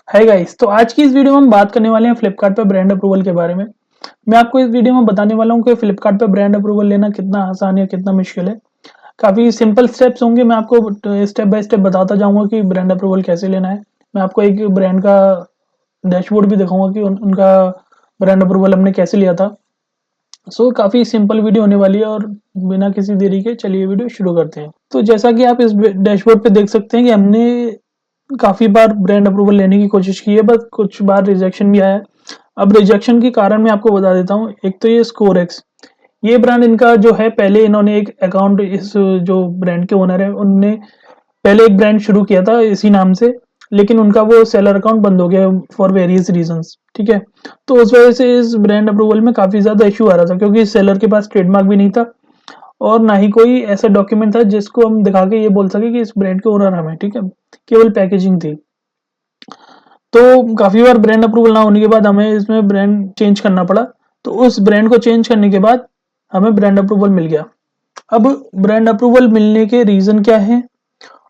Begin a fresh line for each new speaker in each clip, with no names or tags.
Hi guys, तो आज की इस वीडियो में हम बात करने वाले हैं फ्लिपकार्ट पे ब्रांड अप्रूवल के बारे में। मैं आपको इस वीडियो में बताने वाला हूँ कि फ्लिपकार्ट पे ब्रांड अप्रूवल लेना कितना आसान है, कितना मुश्किल है। काफ़ी सिंपल स्टेप्स होंगे, मैं आपको स्टेप बाय स्टेप बताता जाऊँगा कि ब्रांड अप्रूवल कैसे लेना है। मैं आपको एक ब्रांड का डैशबोर्ड भी दिखाऊँगा कि उनका ब्रांड अप्रूवल हमने कैसे लिया था। सो काफ़ी सिंपल वीडियो होने वाली है और बिना किसी देरी के चलिए वीडियो शुरू करते हैं। तो जैसा कि आप इस डैशबोर्ड पे देख सकते हैं कि हमने काफ़ी बार ब्रांड अप्रूवल लेने की कोशिश की है, बट कुछ बार रिजेक्शन भी आया है। अब रिजेक्शन के कारण मैं आपको बता देता हूँ। एक तो ये स्कोरेक्स, ये ब्रांड इनका जो है, पहले इन्होंने एक अकाउंट, इस जो ब्रांड के ओनर है उनने पहले एक ब्रांड शुरू किया था इसी नाम से, लेकिन उनका वो सेलर अकाउंट बंद हो गया फॉर वेरियस रीजंस। ठीक है, तो उस वजह से इस ब्रांड अप्रूवल में काफ़ी ज़्यादा इशू आ रहा था, क्योंकि सेलर के पास ट्रेडमार्क भी नहीं था और ना ही कोई ऐसा डॉक्यूमेंट था जिसको हम दिखा के ये बोल सके कि इस ब्रांड के ओनर हम हैं। ठीक है, केवल पैकेजिंग थी। तो काफ़ी बार ब्रांड अप्रूवल ना होने के बाद हमें इसमें ब्रांड चेंज करना पड़ा। तो उस ब्रांड को चेंज करने के बाद हमें ब्रांड अप्रूवल मिल गया। अब ब्रांड अप्रूवल मिलने के रीज़न क्या है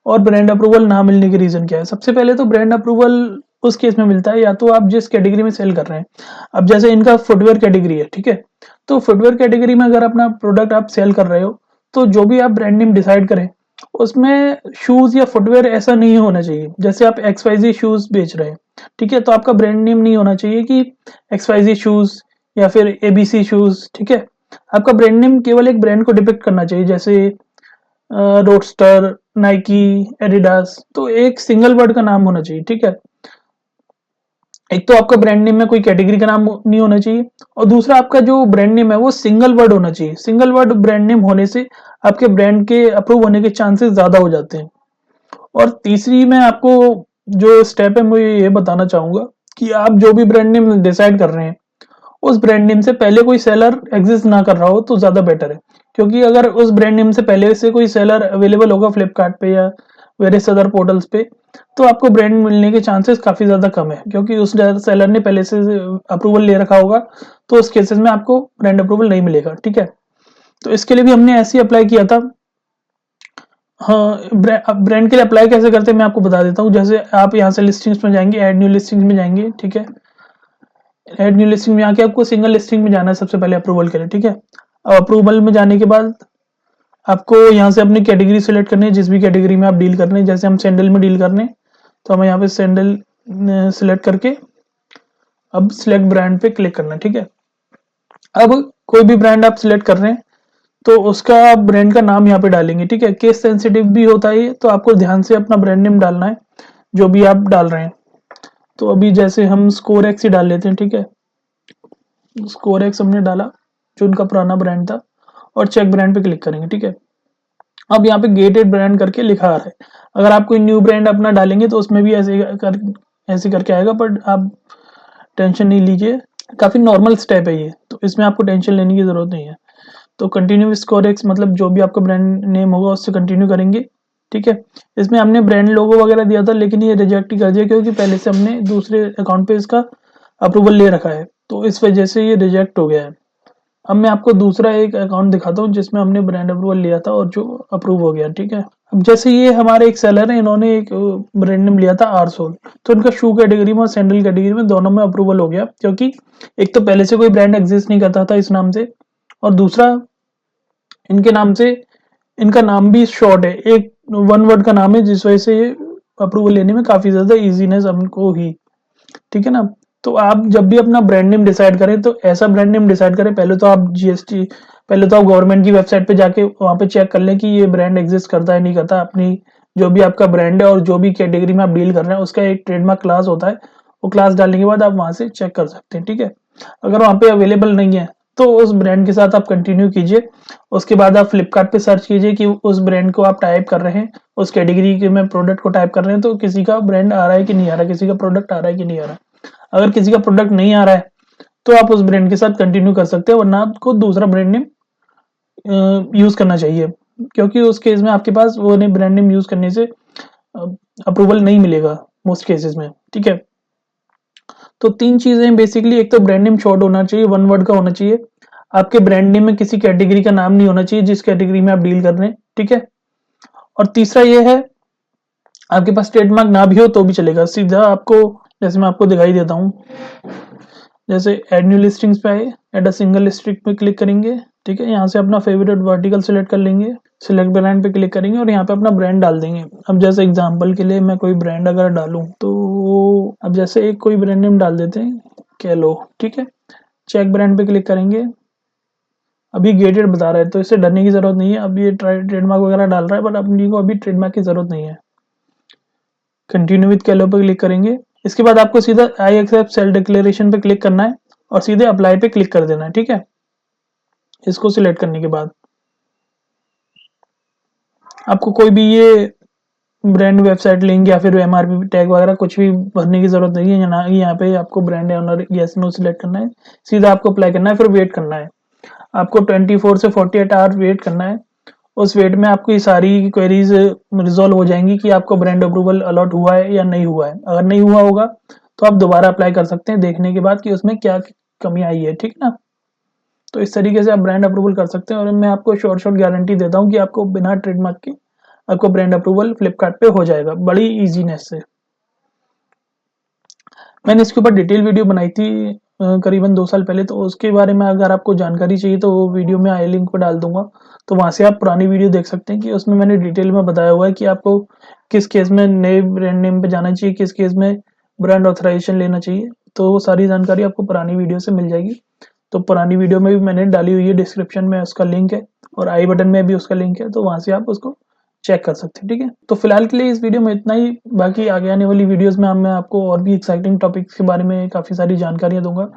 और ब्रांड अप्रूवल ना मिलने के रीज़न क्या है। सबसे पहले तो ब्रांड अप्रूवल उस केस में मिलता है या तो आप जिस कैटेगरी में सेल कर रहे हैं। अब जैसे इनका फुटवेयर कैटेगरी है, ठीक है, तो फुटवेयर कैटेगरी में अगर अपना प्रोडक्ट आप सेल कर रहे हो, तो जो भी आप ब्रांड नेम डिसाइड करें उसमें शूज़ या फुटवेयर ऐसा नहीं होना चाहिए। जैसे आप XYZ शूज़ बेच रहे हैं, ठीक है, तो आपका ब्रांड नेम नहीं होना चाहिए कि XYZ शूज़ या फिर ABC शूज़। ठीक है, आपका ब्रांड नेम केवल एक ब्रांड को डिपिक्ट करना चाहिए, जैसे रोडस्टर, नाइकी, एडिडास। तो एक सिंगल वर्ड का नाम होना चाहिए। ठीक है, एक तो आपका ब्रांड नेम में कोई कैटेगरी का नाम नहीं होना चाहिए, और दूसरा आपका जो ब्रांड नेम है वो सिंगल वर्ड होना चाहिए। सिंगल वर्ड ब्रांड नेम होने से आपके ब्रांड के अप्रूव होने के चांसेस ज़्यादा हो जाते हैं। और तीसरी मैं आपको जो स्टेप है मुझे ये बताना चाहूँगा कि आप जो भी ब्रांड नेम डिसाइड कर रहे हैं, उस ब्रांड नेम से पहले कोई सेलर एग्जिस्ट ना कर रहा हो तो ज़्यादा बेटर है। क्योंकि अगर उस ब्रांड नेम से पहले से कोई सेलर अवेलेबल होगा फ्लिपकार्ट पे या वेरियस अदर पोर्टल्स पे, तो आपको ब्रांड मिलने के चांसेस काफ़ी ज़्यादा कम है, क्योंकि उस सेलर ने पहले से अप्रूवल ले रखा होगा। तो उस केसेस में आपको ब्रांड अप्रूवल नहीं मिलेगा। ठीक है, तो इसके लिए भी हमने ऐसे ही अप्लाई किया था। हाँ, ब्रांड के लिए अप्लाई कैसे करते हैं मैं आपको बता देता हूँ। जैसे आप यहाँ से लिस्टिंग्स में जाएंगे, ऐड न्यू लिस्टिंग्स में जाएंगे। ठीक है, ऐड न्यू लिस्टिंग में आके आपको सिंगल लिस्टिंग में जाना है सबसे पहले अप्रूवल के लिए। ठीक है, अब अप्रूवल में जाने के बाद आपको यहाँ से अपनी कैटेगरी सेलेक्ट करनी है, जिस भी कैटेगरी में आप डील करने हैं। जैसे हम सैंडल में डील करने हैं, तो हमें यहाँ पे सैंडल सेलेक्ट करके अब सिलेक्ट ब्रांड पे क्लिक करना है। ठीक है, अब कोई भी ब्रांड आप सिलेक्ट कर रहे हैं तो उसका आप ब्रांड का नाम यहाँ पे डालेंगे। ठीक है, केस सेंसिटिव भी होता है ये, तो आपको ध्यान से अपना ब्रांड नेम डालना है जो भी आप डाल रहे हैं। तो अभी जैसे हम स्कोर एक्स ही डाल लेते हैं। ठीक है, स्कोर एक्स हमने डाला जो उनका पुराना ब्रांड था, और चेक ब्रांड पे क्लिक करेंगे। ठीक है, अब यहाँ पे गेटेड ब्रांड करके लिखा आ रहा है। अगर आप कोई न्यू ब्रांड अपना डालेंगे तो उसमें भी ऐसे करके आएगा, बट आप टेंशन नहीं लीजिए, काफ़ी नॉर्मल स्टेप है ये, तो इसमें आपको टेंशन लेने की ज़रूरत नहीं है। तो कंटिन्यू स्कोर एक्स मतलब जो भी आपका ब्रांड नेम होगा उससे कंटिन्यू करेंगे। ठीक है, इसमें हमने ब्रांड लोगो वगैरह दिया था, लेकिन ये रिजेक्ट ही कर दिया क्योंकि पहले से हमने दूसरे अकाउंट पे इसका अप्रूवल ले रखा है, तो इस वजह से ये रिजेक्ट हो गया है। अब मैं आपको दूसरा एक अकाउंट दिखाता हूँ जिसमें हमने ब्रांड अप्रूवल लिया था और जो अप्रूव हो गया। ठीक है, अब जैसे ये हमारे एक सेलर है, इन्होंने एक ब्रांड नेम लिया था आरसोल, तो इनका शू कैटेगरी में और सैंडल कैटेगरी में दोनों में अप्रूवल हो गया, क्योंकि एक तो पहले से कोई ब्रांड एग्जिस्ट नहीं करता था इस नाम से, और दूसरा इनके नाम से, इनका नाम भी शॉर्ट है, एक वन वर्ड का नाम है, जिस वजह से ये अप्रूवल लेने में काफ़ी ज़्यादा ईजीनेस हमको ही। ठीक है ना, तो आप जब भी अपना ब्रांड नेम डिसाइड करें तो ऐसा ब्रांड नेम डिसाइड करें, पहले तो आप GST, पहले तो आप गवर्नमेंट की वेबसाइट पे जाके वहाँ पे चेक कर लें कि ये ब्रांड एग्जिस्ट करता है नहीं करता। अपनी जो भी आपका ब्रांड है और जो भी कैटेगरी में आप डील कर रहे हैं उसका एक ट्रेडमार्क क्लास होता है, वो क्लास डालने के बाद आप वहाँ से चेक कर सकते हैं। ठीक है, अगर वहाँ पे अवेलेबल नहीं है तो उस ब्रांड के साथ आप कंटिन्यू कीजिए। उसके बाद आप फ्लिपकार्ट पे सर्च कीजिए कि उस ब्रांड को आप टाइप कर रहे हैं, उस कैटेगरी के में प्रोडक्ट को टाइप कर रहे हैं, तो किसी का ब्रांड आ रहा है कि नहीं आ रहा है, किसी का प्रोडक्ट आ रहा है कि नहीं आ रहा है। अगर किसी का प्रोडक्ट नहीं आ रहा है तो आप उस ब्रांड के साथ कंटिन्यू कर सकते हैं, वरना आपको दूसरा ब्रांड नेम यूज करना चाहिए, क्योंकि उस केस में आपके पास वो ब्रांड नेम यूज करने से अप्रूवल नहीं मिलेगा मोस्ट केसेस में। ठीक है, तो तीन चीजें बेसिकली, एक तो ब्रांड नेम शॉर्ट होना चाहिए, वन वर्ड का होना चाहिए, आपके ब्रांड नेम में किसी कैटेगरी का नाम नहीं होना चाहिए जिस कैटेगरी में आप डील कर रहे हैं। ठीक है, और तीसरा ये है, आपके पास ट्रेडमार्क ना भी हो तो भी चलेगा, सीधा आपको जैसे मैं आपको दिखाई देता हूँ, जैसे ऐड न्यू लिस्टिंग्स पे आए, ऐड अ सिंगल लिस्टिंग पे क्लिक करेंगे, ठीक है। यहाँ से अपना फेवरेट वर्टिकल सेलेक्ट कर लेंगे, सिलेक्ट ब्रांड पे क्लिक करेंगे और यहाँ पे अपना ब्रांड डाल देंगे। अब जैसे एग्जांपल के लिए मैं कोई ब्रांड अगर डालूं तो अब जैसे एक कोई ब्रांड नेम डाल देते हैं, कैलो, ठीक है। चेक ब्रांड पे क्लिक करेंगे। अभी गेटेड बता रहा है तो इससे डरने की जरूरत नहीं है। अब ये ट्रेडमार्क वगैरह डाल रहा है, बट अपनी को अभी ट्रेडमार्क की जरूरत नहीं है। कंटिन्यू विद कैलो पे क्लिक करेंगे। इसके बाद आपको सीधा आई एक्सेप्ट सेल्फ डिक्लेरेशन पे क्लिक करना है और सीधे अप्लाई पे क्लिक कर देना है, ठीक है। इसको सिलेक्ट करने के बाद आपको कोई भी ये ब्रांड वेबसाइट लिंक या फिर एमआरपी टैग वगैरह कुछ भी भरने की जरूरत नहीं है। यहाँ पे आपको brand owner yes no select करना है, सीधा आपको अप्लाई करना है, फिर वेट करना है। आपको 24 से 48 आवर वेट करना है। उस वेट में आपकी सारी क्वेरीज रिजॉल्व हो जाएंगी कि आपको ब्रांड अप्रूवल अलॉट हुआ है या नहीं हुआ है। अगर नहीं हुआ होगा तो आप दोबारा अप्लाई कर सकते हैं, देखने के बाद कि उसमें क्या कमी आई है, ठीक ना। तो इस तरीके से आप ब्रांड अप्रूवल कर सकते हैं और मैं आपको शॉर्ट गारंटी देता हूँ कि आपको बिना ट्रेडमार्क के आपको ब्रांड अप्रूवल फ्लिपकार्ट पे हो जाएगा बड़ी इजीनेस से। मैंने इसके ऊपर डिटेल वीडियो बनाई थी करीबन 2 साल पहले, तो उसके बारे में अगर आपको जानकारी चाहिए तो वो वीडियो में आई लिंक पर डाल दूंगा, तो वहां से आप पुरानी वीडियो देख सकते हैं कि उसमें मैंने डिटेल में बताया हुआ है कि आपको किस केस में नए ब्रांड नेम पे जाना चाहिए, किस केस में ब्रांड ऑथराइजेशन लेना चाहिए। तो वो सारी जानकारी आपको पुरानी वीडियो से मिल जाएगी। तो पुरानी वीडियो में भी मैंने डाली हुई है, डिस्क्रिप्शन में उसका लिंक है और आई बटन में भी उसका लिंक है, तो वहां से आप उसको चेक कर सकते हैं, ठीक है। तो फिलहाल के लिए इस वीडियो में इतना ही। बाकी आगे आने वाली वीडियोस में मैं आपको और भी एक्साइटिंग टॉपिक्स के बारे में काफ़ी सारी जानकारियां दूंगा।